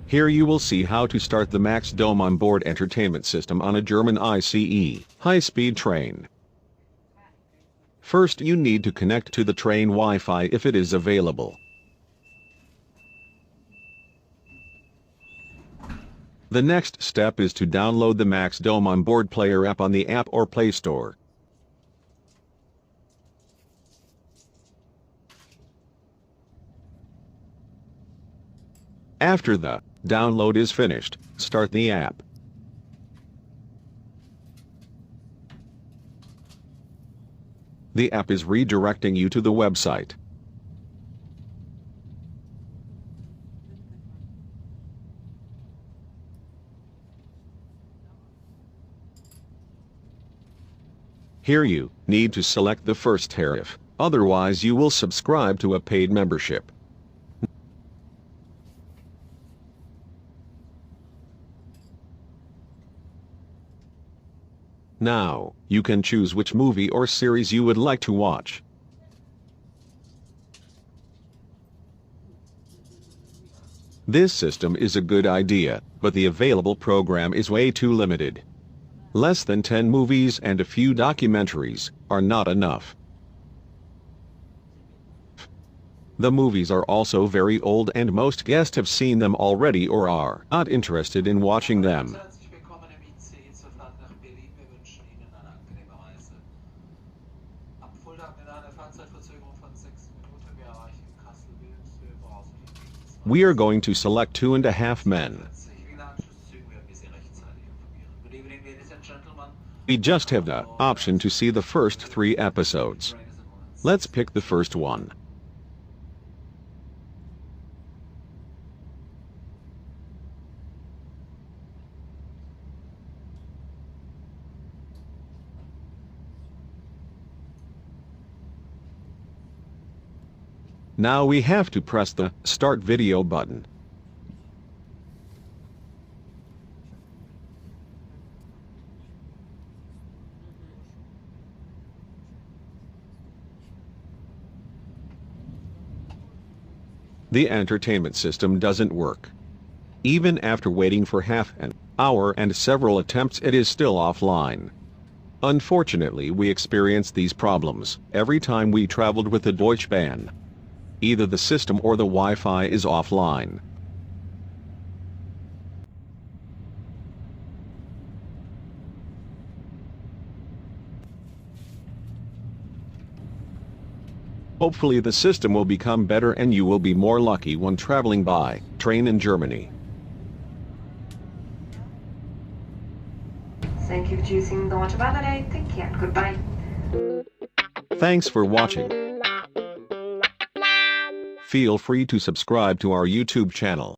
Here you will see how to start the Maxdome Onboard entertainment system on a German ICE high-speed train. First you need to connect to the train Wi-Fi if it is available. The next step is to download the Maxdome Onboard Player app on the App or Play Store. After the download is finished, start the app. The app is redirecting you to the website. Here you need to select the first tariff, otherwise you will subscribe to a paid membership. Now, you can choose which movie or series you would like to watch. This system is a good idea, but the available program is way too limited. Less than 10 movies and a few documentaries are not enough. The movies are also very old and most guests have seen them already or are not interested in watching them. We are going to select 2.5 Men. We just have the option to see the first 3 episodes. Let's pick the first one. Now we have to press the Start Video button. The entertainment system doesn't work. Even after waiting for half an hour and several attempts, it is still offline. Unfortunately, we experience these problems every time we traveled with the Deutsche Bahn. Either the system or the Wi-Fi is offline. Hopefully the system will become better and you will be more lucky when traveling by train in Germany. Thank you for choosing Deutsche Bahn today. Take care and goodbye. Thanks for watching. Feel free to subscribe to our YouTube channel.